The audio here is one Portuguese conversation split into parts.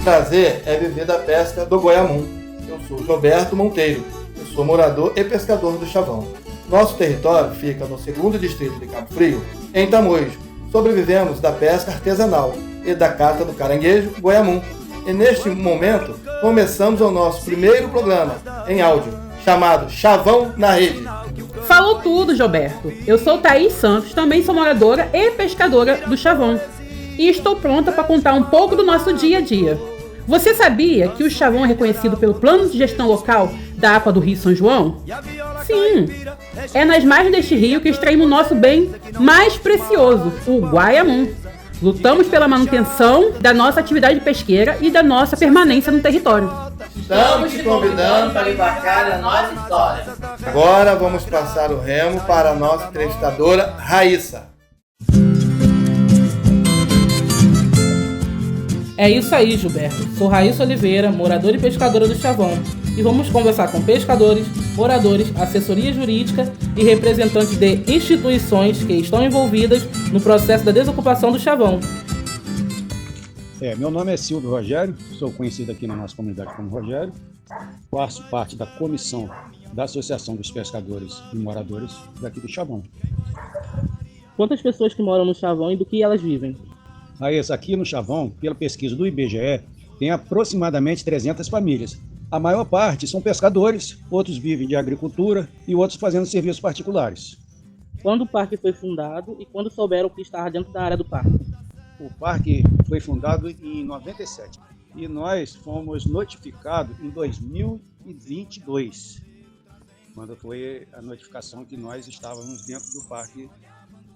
prazer é viver da pesca do Goiamum. Eu sou Gilberto Monteiro, eu sou morador e pescador do Chavão. Nosso território fica no 2º distrito de Cabo Frio, em Tamoios. Sobrevivemos da pesca artesanal e da cata do caranguejo Goiamum. E neste momento, começamos o nosso primeiro programa em áudio, chamado Chavão na Rede. Falou tudo, Gilberto. Eu sou Thaís Santos, também sou moradora e pescadora do Chavão. E estou pronta para contar um pouco do nosso dia a dia. Você sabia que o Chavão é reconhecido pelo Plano de Gestão Local da APA do Rio São João? Sim, é nas margens deste rio que extraímos o nosso bem mais precioso, o Goiamum. Lutamos pela manutenção da nossa atividade pesqueira e da nossa permanência no território. Estamos te convidando para embarcar na nossa história. Agora vamos passar o remo para a nossa entrevistadora, Raíssa. É isso aí, Gilberto. Sou Raíssa Oliveira, moradora e pescadora do Chavão. E vamos conversar com pescadores, moradores, assessoria jurídica e representantes de instituições que estão envolvidas no processo da desocupação do Chavão. Meu nome é Silvio Rogério, sou conhecido aqui na nossa comunidade como Rogério. Faço parte da comissão da Associação dos Pescadores e Moradores daqui do Chavão. Quantas pessoas que moram no Chavão e do que elas vivem? Aqui no Chavão, pela pesquisa do IBGE, tem aproximadamente 300 famílias. A maior parte são pescadores, outros vivem de agricultura e outros fazendo serviços particulares. Quando o parque foi fundado e quando souberam que estava dentro da área do parque? O parque foi fundado em 97 e nós fomos notificados em 2022, quando foi a notificação que nós estávamos dentro do parque,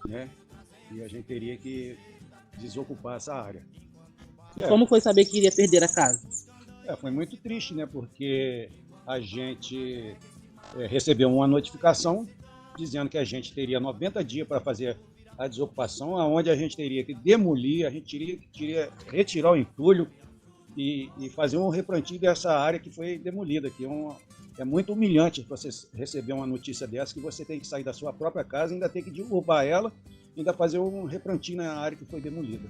né? E a gente teria que desocupar essa área. Como foi saber que iria perder a casa? Foi muito triste, né? Porque a gente recebeu uma notificação dizendo que a gente teria 90 dias para fazer a desocupação, onde a gente teria que demolir, a gente teria retirar o entulho e fazer um replantio dessa área que foi demolida. É muito humilhante você receber uma notícia dessa, que você tem que sair da sua própria casa, ainda tem que derrubar ela, ainda fazer um replantio na área que foi demolida.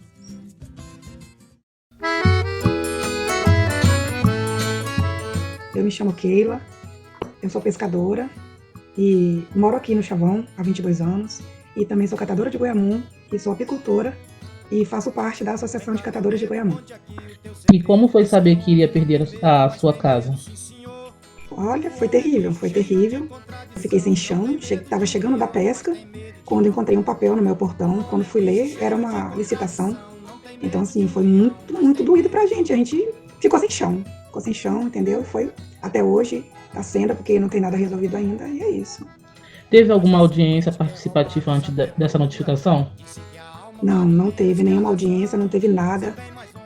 Eu me chamo Keila, eu sou pescadora e moro aqui no Chavão há 22 anos e também sou catadora de Goiamum e sou apicultora e faço parte da Associação de Catadores de Goiamum. E como foi saber que iria perder a sua casa? Olha, foi terrível. Eu fiquei sem chão, estava chegando da pesca, quando encontrei um papel no meu portão, quando fui ler, era uma licitação. Então, assim, foi muito, muito doído pra gente. A gente ficou sem chão, entendeu? Foi até hoje, tá sendo, porque não tem nada resolvido ainda, e é isso. Teve alguma audiência participativa antes dessa notificação? Não teve nenhuma audiência, não teve nada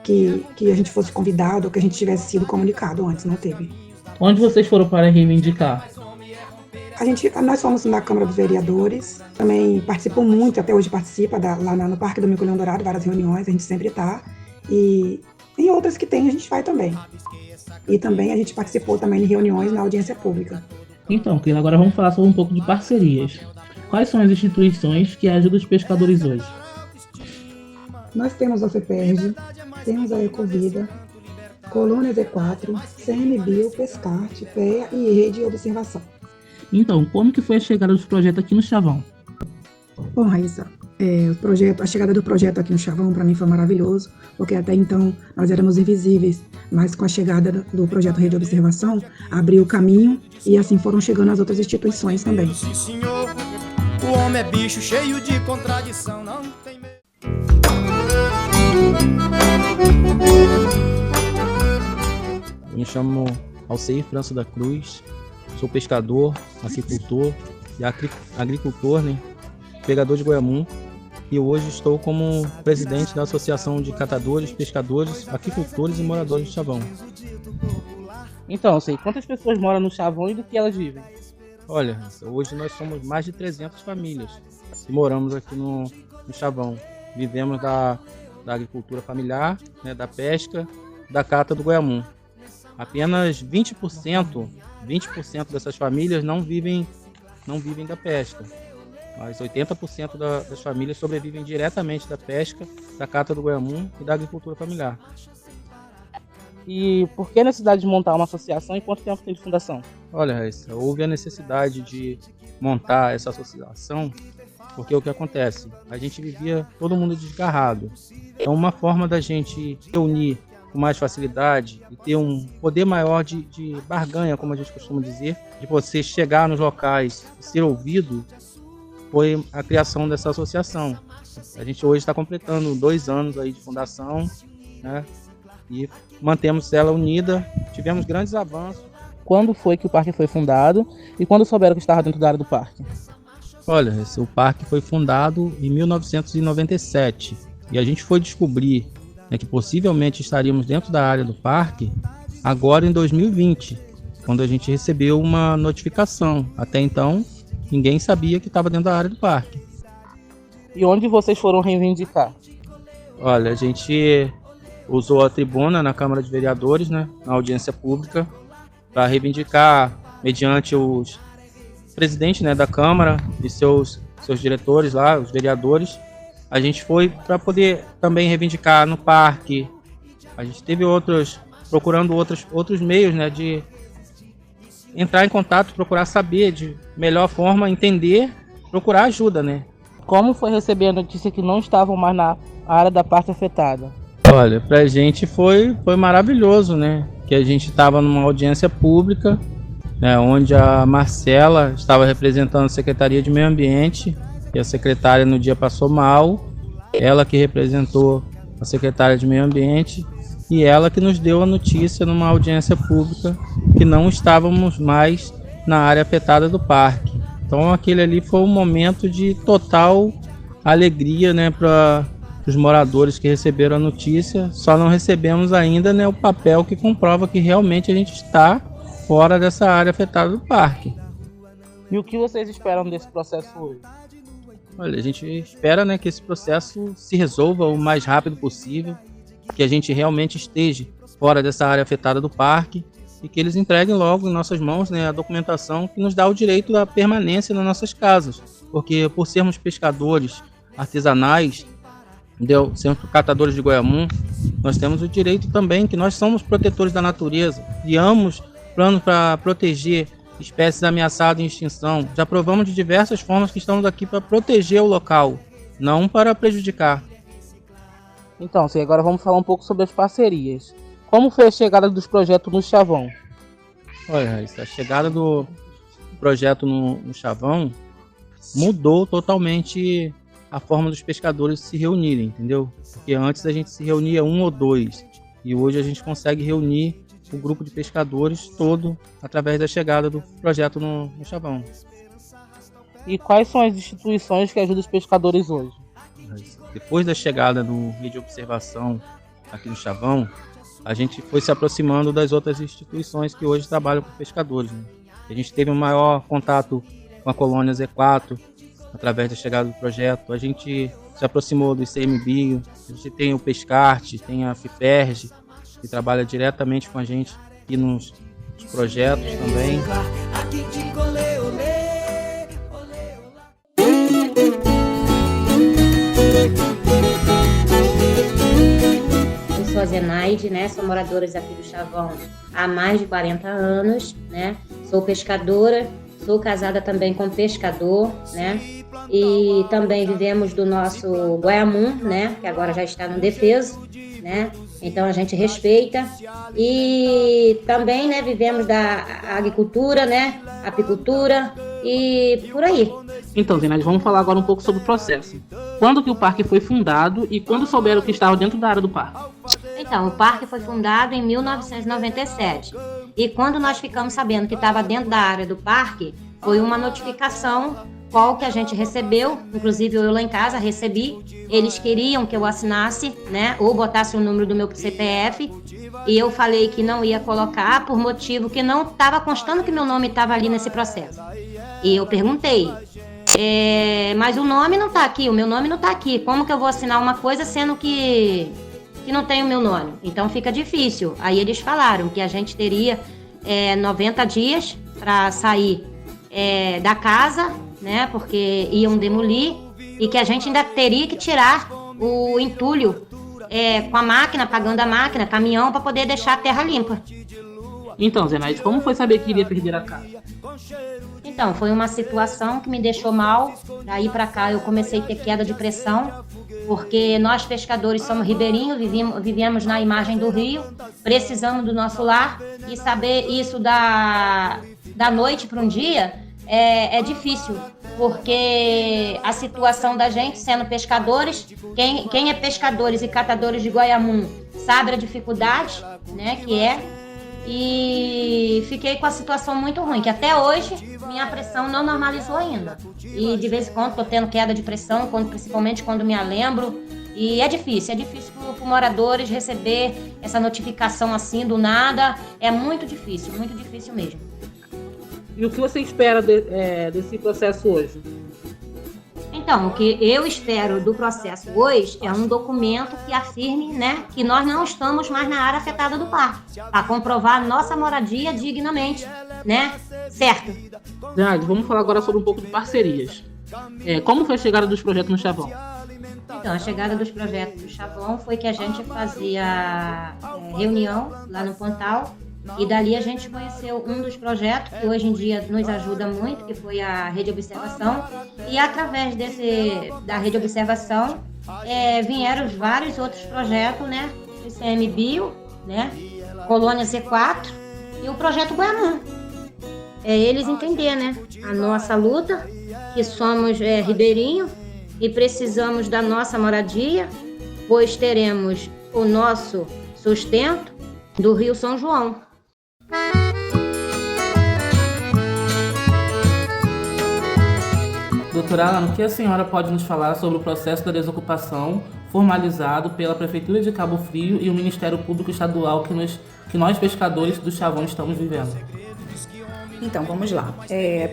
que a gente fosse convidado ou que a gente tivesse sido comunicado antes, não teve. Onde vocês foram para reivindicar? Nós fomos na Câmara dos Vereadores, também participou muito, até hoje participa lá no Parque do Mico-Leão Dourado, várias reuniões, a gente sempre está. E em outras que tem, a gente vai também. E também a gente participou também em reuniões na audiência pública. Então, Keila, agora vamos falar sobre um pouco de parcerias. Quais são as instituições que ajudam os pescadores hoje? Nós temos a FEPERJ, temos a Ecovida, Colônia Z4, CMBio, Pescarte, PEA e Rede de Observação. Então, como que foi a chegada dos projetos aqui no Chavão? Bom, Raíssa, a chegada do projeto aqui no Chavão para mim foi maravilhoso, porque até então nós éramos invisíveis, mas com a chegada do projeto Rede de Observação, abriu o caminho e assim foram chegando as outras instituições também. Sim, senhor, o homem é bicho cheio de contradição, não tem medo. Eu me chamo Alceir França da Cruz, sou pescador, apicultor e agricultor, né? Pegador de Goiamum, e hoje estou como presidente da Associação de Catadores, Pescadores, Apicultores e Moradores do Chavão. Então, quantas pessoas moram no Chavão e do que elas vivem? Olha, hoje nós somos mais de 300 famílias que moramos aqui no Chavão. Vivemos da agricultura familiar, né, da pesca, da cata do Goiamum. Apenas 20% dessas famílias não vivem da pesca. Mas 80% das famílias sobrevivem diretamente da pesca, da cata do Goiamum e da agricultura familiar. E por que a necessidade de montar uma associação e quanto tempo tem de fundação? Olha, Raíssa, houve a necessidade de montar essa associação porque o que acontece? A gente vivia todo mundo desgarrado. Então uma forma da gente reunir com mais facilidade e ter um poder maior de barganha, como a gente costuma dizer, de você chegar nos locais e ser ouvido, foi a criação dessa associação. A gente hoje está completando 2 anos aí de fundação, né? E mantemos ela unida, tivemos grandes avanços. Quando foi que o parque foi fundado e quando souberam que estava dentro da área do parque? Olha, o parque foi fundado em 1997 e a gente foi descobrir, né, que possivelmente estaríamos dentro da área do parque agora em 2020, quando a gente recebeu uma notificação. Até então, ninguém sabia que estava dentro da área do parque. E onde vocês foram reivindicar? Olha, a gente usou a tribuna na Câmara de Vereadores, né, na audiência pública, para reivindicar, mediante os presidentes, né, da Câmara e seus diretores lá, os vereadores. A gente foi para poder também reivindicar no parque. A gente teve procurando outros meios, né, de entrar em contato, procurar saber de melhor forma, entender, procurar ajuda, né. Como foi receber a notícia que não estavam mais na área da parte afetada? Olha, pra gente foi maravilhoso, né, que a gente estava numa audiência pública, né, onde a Marcela estava representando a Secretaria de Meio Ambiente e a secretária no dia passou mal, ela que representou a secretária de Meio Ambiente e ela que nos deu a notícia numa audiência pública que não estávamos mais na área afetada do parque. Então aquele ali foi um momento de total alegria, né, para os moradores que receberam a notícia. Só não recebemos ainda, né, o papel que comprova que realmente a gente está fora dessa área afetada do parque. E o que vocês esperam desse processo hoje? Olha, a gente espera, né, que esse processo se resolva o mais rápido possível, que a gente realmente esteja fora dessa área afetada do parque e que eles entreguem logo em nossas mãos, né, a documentação que nos dá o direito da permanência nas nossas casas. Porque por sermos pescadores artesanais, sermos catadores de goiamum, nós temos o direito também que nós somos protetores da natureza, criamos planos para proteger espécies ameaçadas em extinção. Já provamos de diversas formas que estamos aqui para proteger o local, não para prejudicar. Então, sim, agora vamos falar um pouco sobre as parcerias. Como foi a chegada dos projetos no Chavão? Olha, a chegada do projeto no Chavão mudou totalmente a forma dos pescadores se reunirem, entendeu? Porque antes a gente se reunia 1 ou 2 e hoje a gente consegue reunir o grupo de pescadores todo através da chegada do projeto no Chavão. E quais são as instituições que ajudam os pescadores hoje? Depois da chegada do Rede de Observação aqui no Chavão, a gente foi se aproximando das outras instituições que hoje trabalham com pescadores, né? A gente teve um maior contato com a colônia Z4 através da chegada do projeto. A gente se aproximou do ICMBio, a gente tem o Pescarte, tem a FIPERJ, que trabalha diretamente com a gente aqui nos projetos também. Eu sou a Zenaide, né? Sou moradora aqui do Chavão há mais de 40 anos, né? Sou pescadora, sou casada também com pescador, né? E também vivemos do nosso goiamum, né? Que agora já está no defeso, né? Então a gente respeita e também, né, vivemos da agricultura, né, apicultura e por aí. Então, Zenaide, vamos falar agora um pouco sobre o processo. Quando que o parque foi fundado e quando souberam que estava dentro da área do parque? Então, o parque foi fundado em 1997 e quando nós ficamos sabendo que estava dentro da área do parque, foi uma notificação qual que a gente recebeu, inclusive eu lá em casa recebi, eles queriam que eu assinasse, né, ou botasse o número do meu CPF, e eu falei que não ia colocar por motivo que não estava constando que meu nome estava ali nesse processo. E eu perguntei, mas o nome não está aqui, o meu nome não está aqui, como que eu vou assinar uma coisa sendo que não tem o meu nome? Então fica difícil. Aí eles falaram que a gente teria 90 dias para sair da casa, né, porque iam demolir, e que a gente ainda teria que tirar o entulho com a máquina, pagando a máquina, caminhão, para poder deixar a terra limpa. Então, Zenaide, como foi saber que iria perder a casa? Então, foi uma situação que me deixou mal. Daí para cá eu comecei a ter queda de pressão, porque nós pescadores somos ribeirinhos, vivemos na imagem do rio, precisamos do nosso lar, e saber isso da noite para um dia é difícil, porque a situação da gente sendo pescadores, quem é pescadores e catadores de goiamum sabe a dificuldade, né, que é. E fiquei com a situação muito ruim, que até hoje minha pressão não normalizou ainda. E de vez em quando tô tendo queda de pressão, principalmente quando me lembro. E é difícil para moradores receber essa notificação assim do nada. É muito difícil mesmo. E o que você espera desse processo hoje? Então, o que eu espero do processo hoje é um documento que afirme, né, que nós não estamos mais na área afetada do parque, para comprovar nossa moradia dignamente, né, certo? Zenaide, vamos falar agora sobre um pouco de parcerias. Como foi a chegada dos projetos no Chavão? Então, a chegada dos projetos do Chavão foi que a gente fazia reunião lá no Pontal, e dali a gente conheceu um dos projetos que hoje em dia nos ajuda muito, que foi a Rede Observação, e através da Rede Observação vieram vários outros projetos, né, ICMBio, né, Colônia C4 e o projeto Goiamum. Eles entender, né, a nossa luta, que somos ribeirinhos e precisamos da nossa moradia, pois teremos o nosso sustento do Rio São João. Doutora Alana, o que a senhora pode nos falar sobre o processo da desocupação formalizado pela Prefeitura de Cabo Frio e o Ministério Público Estadual que nós pescadores do Chavão estamos vivendo? Então, vamos lá.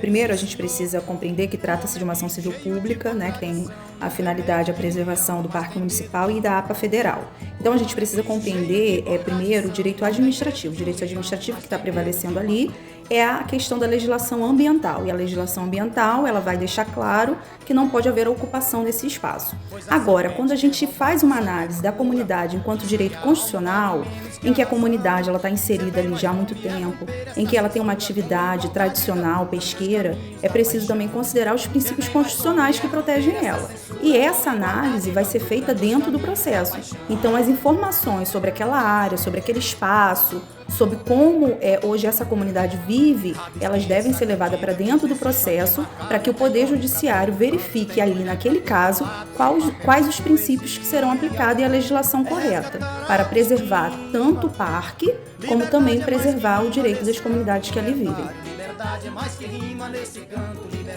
Primeiro, a gente precisa compreender que trata-se de uma ação civil pública, né, que tem a finalidade a preservação do Parque Municipal e da APA Federal. Então, a gente precisa compreender, primeiro, o direito administrativo. O direito administrativo que está prevalecendo ali é a questão da legislação ambiental. E a legislação ambiental, ela vai deixar claro que não pode haver ocupação desse espaço. Agora, quando a gente faz uma análise da comunidade enquanto direito constitucional, em que a comunidade está inserida ali já há muito tempo, em que ela tem uma atividade tradicional, pesqueira, é preciso também considerar os princípios constitucionais que protegem ela. E essa análise vai ser feita dentro do processo. Então, as informações sobre aquela área, sobre aquele espaço, sobre como hoje essa comunidade vive, elas devem ser levadas para dentro do processo para que o Poder Judiciário verifique ali, naquele caso, quais os princípios que serão aplicados e a legislação correta para preservar tanto o parque, como também preservar o direito das comunidades que ali vivem.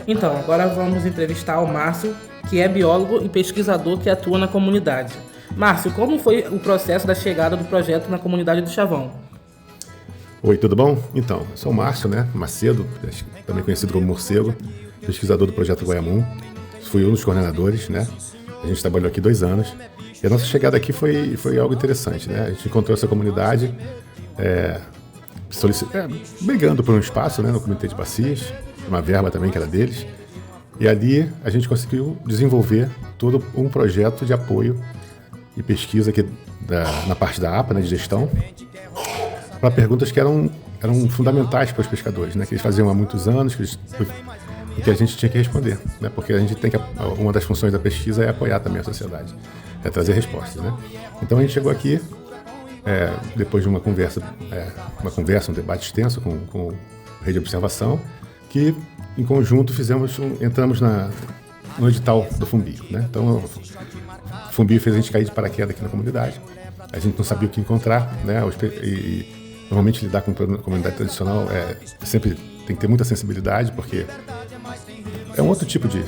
Então, agora vamos entrevistar o Márcio, que é biólogo e pesquisador que atua na comunidade. Márcio, como foi o processo da chegada do projeto na comunidade do Chavão? Oi, tudo bom? Então, eu sou o Márcio, né, Macedo, também conhecido como Morcego, pesquisador do projeto Goiamum. Fui um dos coordenadores, né? A gente trabalhou aqui 2 anos. E a nossa chegada aqui foi algo interessante, né? A gente encontrou essa comunidade brigando por um espaço, né, no Comitê de Bacias, uma verba também que era deles. E ali a gente conseguiu desenvolver todo um projeto de apoio e pesquisa aqui na parte da APA, né, de gestão, para perguntas que eram fundamentais para os pescadores, né, que eles faziam há muitos anos, que a gente tinha que responder, né, porque a gente tem que, uma das funções da pesquisa é apoiar também a sociedade, é trazer respostas, né. Então a gente chegou aqui, depois de uma conversa, um debate extenso com a Rede Observação, que em conjunto entramos no edital do Fumbio, né. Então o Fumbio fez a gente cair de paraquedas aqui na comunidade, a gente não sabia o que encontrar, né, normalmente lidar com a comunidade tradicional sempre tem que ter muita sensibilidade, porque é um outro tipo de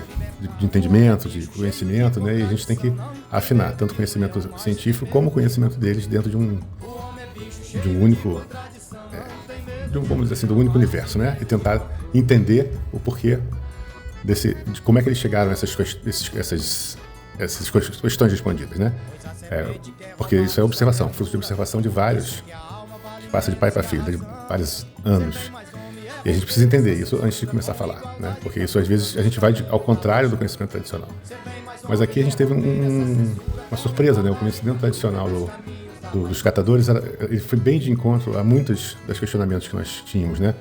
entendimento, de conhecimento, né? E a gente tem que afinar tanto conhecimento científico como o conhecimento deles dentro de um único, vamos dizer assim, do único universo, né? E tentar entender o porquê de como é que eles chegaram a essas questões respondidas, né? Porque isso é observação, fruto de observação de vários, que passa de pai para filho, de vários anos. E a gente precisa entender isso antes de começar a falar, né? Porque isso às vezes a gente vai ao contrário do conhecimento tradicional. Mas aqui a gente teve uma surpresa, né? O conhecimento tradicional dos catadores ele foi bem de encontro a muitos dos questionamentos que nós tínhamos, né?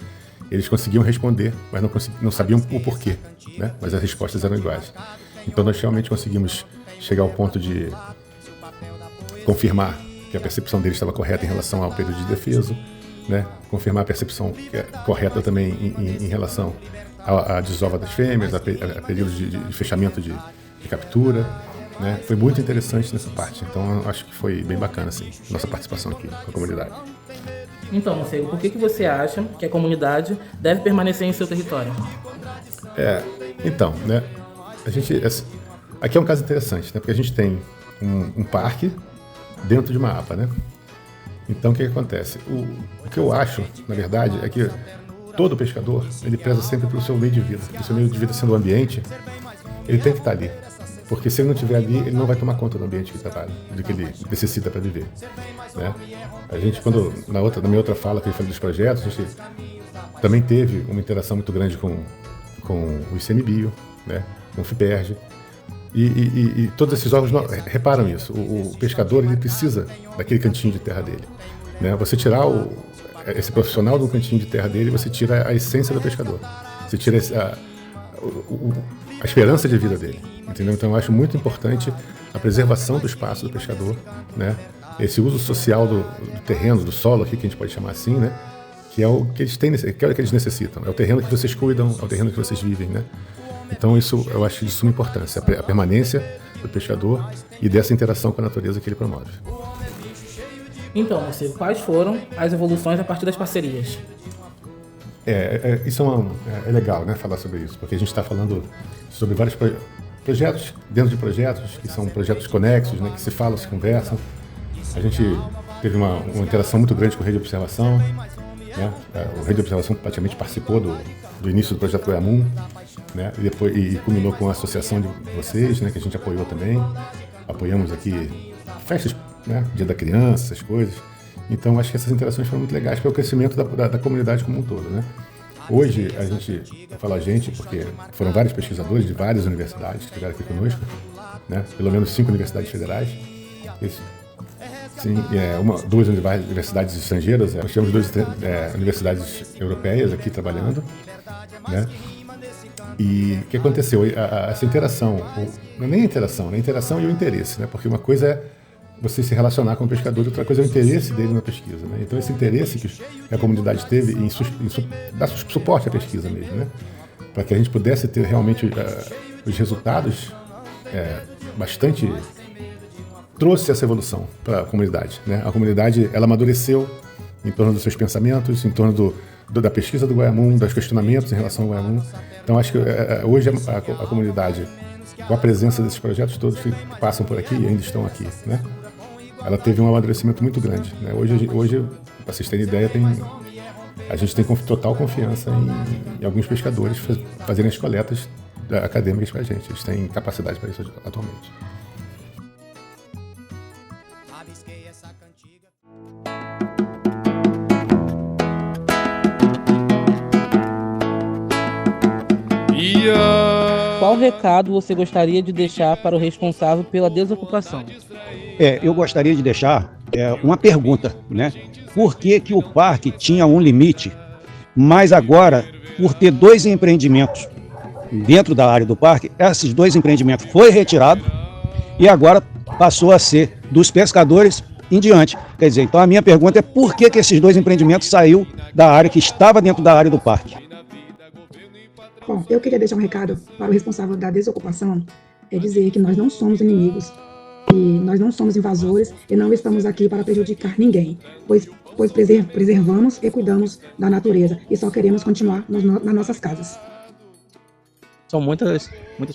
Eles conseguiam responder, mas não sabiam o porquê, né? Mas as respostas eram iguais. Então nós realmente conseguimos chegar ao ponto de confirmar que a percepção deles estava correta em relação ao período de defeso, né? Confirmar a percepção que é correta também em relação à desova das fêmeas, a período de fechamento de captura, né? Foi muito interessante nessa parte, então eu acho que foi bem bacana assim, nossa participação aqui com a comunidade. Então, Morcego, por que você acha que a comunidade deve permanecer em seu território? Então, né, aqui é um caso interessante, né, porque a gente tem um parque dentro de uma APA, né? Então, o que acontece? O que eu acho, na verdade, é que todo pescador, ele preza sempre pelo seu meio de vida. O seu meio de vida sendo o ambiente, ele tem que estar ali. Porque se ele não estiver ali, ele não vai tomar conta do ambiente que ele trabalha, do que ele necessita para viver, né? A gente, na minha outra fala que eu falei dos projetos, a gente também teve uma interação muito grande com o ICMBio, né? Com o FIPERJ, e todos esses órgãos reparam isso. O pescador, ele precisa daquele cantinho de terra dele, né? Você tirar esse profissional do cantinho de terra dele, você tira a essência do pescador, você tira a esperança de vida dele, entendeu? Então eu acho muito importante a preservação do espaço do pescador, né? Esse uso social do terreno, do solo aqui, que a gente pode chamar assim, né? Que é o que eles têm, que é o que eles necessitam. É o terreno que vocês cuidam, é o terreno que vocês vivem, né? Então isso eu acho de suma importância, a permanência do pescador e dessa interação com a natureza que ele promove. Então, Morcego, quais foram as evoluções a partir das parcerias? Isso é legal, né, falar sobre isso, porque a gente está falando sobre vários projetos, dentro de projetos, que são projetos conexos, né, que se falam, se conversam. A gente teve uma interação muito grande com a Rede de Observação, né? O Rede de Observação praticamente participou do início do projeto Goiamum, né? E culminou com a associação de vocês, né, que a gente apoiou também. Apoiamos aqui festas, né, Dia da Criança, essas coisas. Então, acho que essas interações foram muito legais para o crescimento da comunidade como um todo, né? Hoje, eu falo a gente porque foram vários pesquisadores de várias universidades que estiveram aqui conosco, né? Pelo menos 5 universidades federais. Duas universidades estrangeiras, nós temos 2 universidades europeias aqui trabalhando, né? E o que aconteceu? Essa interação, não é nem a interação, né? A interação e o interesse, né? Porque uma coisa é você se relacionar com o pescador, outra coisa é o interesse dele na pesquisa, né? Então esse interesse que a comunidade teve em dar suporte à pesquisa mesmo, né? Para que a gente pudesse ter realmente os resultados bastante... trouxe essa evolução para a comunidade, né? A comunidade, ela amadureceu em torno dos seus pensamentos, em torno da pesquisa do Goiamum, dos questionamentos em relação ao Goiamum. Então acho que hoje a comunidade, com a presença desses projetos todos que passam por aqui e ainda estão aqui, né? Ela teve um amadurecimento muito grande, né? Hoje, para vocês terem ideia, a gente tem total confiança em alguns pescadores fazerem as coletas acadêmicas para a gente. Eles têm capacidade para isso atualmente. Qual recado você gostaria de deixar para o responsável pela desocupação? Eu gostaria de deixar uma pergunta, né? Por que o parque tinha um limite, mas agora, por ter 2 empreendimentos dentro da área do parque, esses 2 empreendimentos foi retirado e agora passou a ser dos pescadores em diante. Quer dizer, então a minha pergunta é por que esses 2 empreendimentos saiu da área que estava dentro da área do parque? Bom, eu queria deixar um recado para o responsável da desocupação, dizer que nós não somos inimigos, e nós não somos invasores e não estamos aqui para prejudicar ninguém, pois preservamos e cuidamos da natureza e só queremos continuar nas nossas casas. São muitas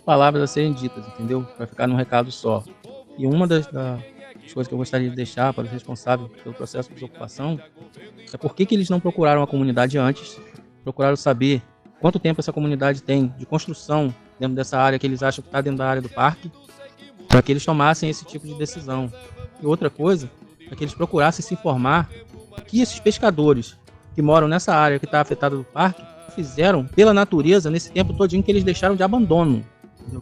palavras a serem ditas, entendeu? Vai ficar num recado só. E uma das coisas que eu gostaria de deixar para os responsáveis pelo processo de desocupação é por que eles não procuraram a comunidade antes, procuraram saber quanto tempo essa comunidade tem de construção dentro dessa área que eles acham que está dentro da área do parque, para que eles tomassem esse tipo de decisão. E outra coisa é que eles procurassem se informar o que esses pescadores que moram nessa área que está afetada do parque fizeram pela natureza nesse tempo todinho que eles deixaram de abandono.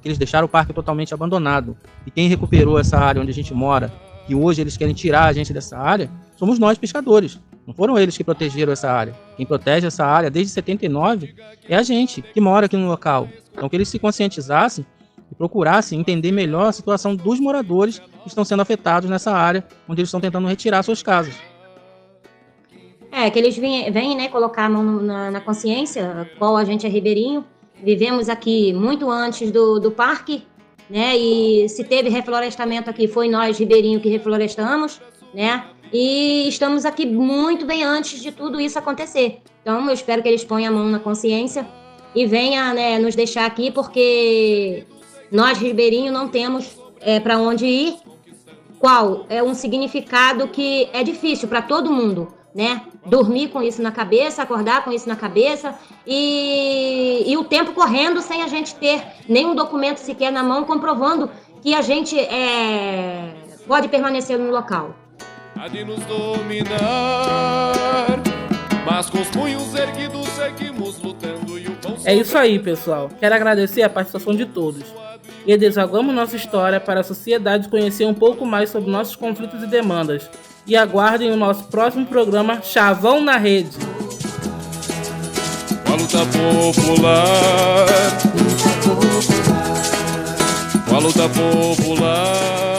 que eles deixaram o parque totalmente abandonado. E quem recuperou essa área onde a gente mora, que hoje eles querem tirar a gente dessa área, somos nós, pescadores. Não foram eles que protegeram essa área. Quem protege essa área desde 79 é a gente, que mora aqui no local. Então que eles se conscientizassem e procurassem entender melhor a situação dos moradores que estão sendo afetados nessa área, onde eles estão tentando retirar suas casas. Que eles vêm, né, colocar a mão na consciência, qual a gente é ribeirinho. Vivemos aqui muito antes do parque, né, e se teve reflorestamento aqui, foi nós, ribeirinho, que reflorestamos, né, e estamos aqui muito bem antes de tudo isso acontecer. Então, eu espero que eles ponham a mão na consciência e venham, né, nos deixar aqui, porque nós, ribeirinho, não temos para onde ir. Qual é um significado que é difícil para todo mundo, né? Dormir com isso na cabeça, acordar com isso na cabeça e o tempo correndo sem a gente ter nenhum documento sequer na mão comprovando que a gente pode permanecer no local. Há de nos dominar, mas com os punhos erguidos seguimos lutando e o pão... É isso aí, pessoal. Quero agradecer a participação de todos. E desagamos nossa história para a sociedade conhecer um pouco mais sobre nossos conflitos e demandas. E aguardem o nosso próximo programa Chavão na Rede. Com a luta popular, com a luta popular.